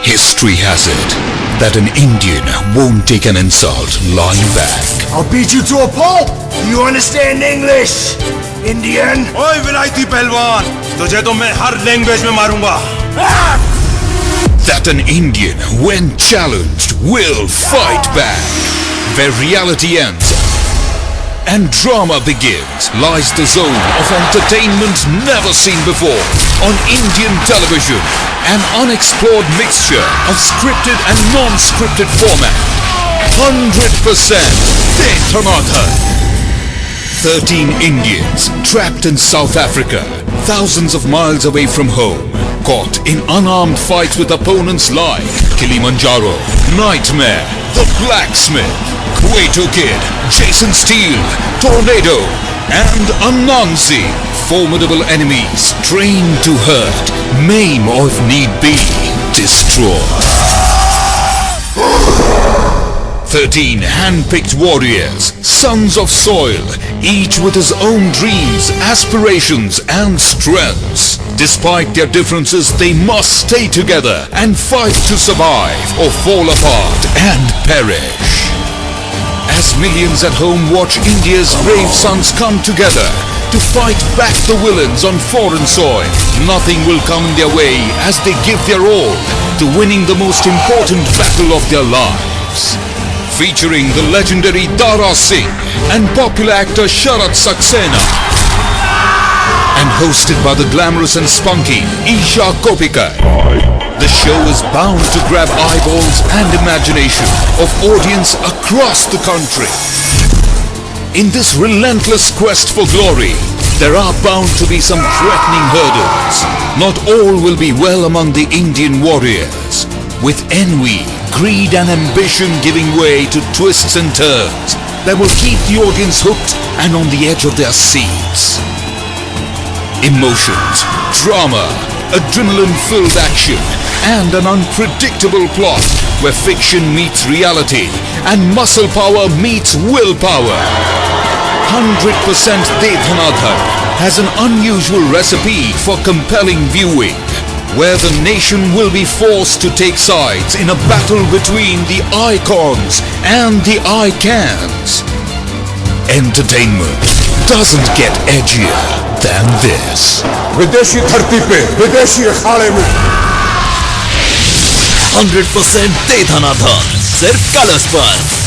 History has it that an Indian won't take an insult lying back. I'll beat you to a pulp. You understand English, Indian? ओए विलायती पहलवान, तुझे तो मैं हर language में मारूंगा। That an Indian, when challenged, will fight back. Where reality ends and drama begins lies the zone of entertainment never seen before on Indian television. An unexplored mixture of scripted and non-scripted format. 100% Detonathan. 13 Indians trapped in South Africa, thousands of miles away from home, caught in unarmed fights with opponents like Kilimanjaro, Nightmare, The Blacksmith, Kuwaito Kid, Jason Steele, Tornado, and Anansi. Formidable enemies trained to hurt, maim, or if need be, destroy. 13 hand-picked warriors, sons of soil, each with his own dreams, aspirations, and strengths. Despite their differences, they must stay together and fight to survive or fall apart and perish. As millions at home watch India's brave sons come together to fight back the villains on foreign soil, nothing will come in their way as they give their all to winning the most important battle of their lives. Featuring the legendary Dara Singh and popular actor Sharat Saxena. And hosted by the glamorous and spunky Isha Kopikai. The show is bound to grab eyeballs and imagination of audience across the country. In this relentless quest for glory, there are bound to be some threatening hurdles. Not all will be well among the Indian warriors. With envy, greed and ambition giving way to twists and turns that will keep the audience hooked and on the edge of their seats. Emotions, drama, adrenaline-filled action, and an unpredictable plot where fiction meets reality and muscle power meets willpower. 100% Detonathan has an unusual recipe for compelling viewing, where the nation will be forced to take sides in a battle between the icons and the icans. Entertainment doesn't get edgier than this. विदेशी धरती पे, विदेशी अखाड़े में 100% Detonathan, सिर्फ colours पर।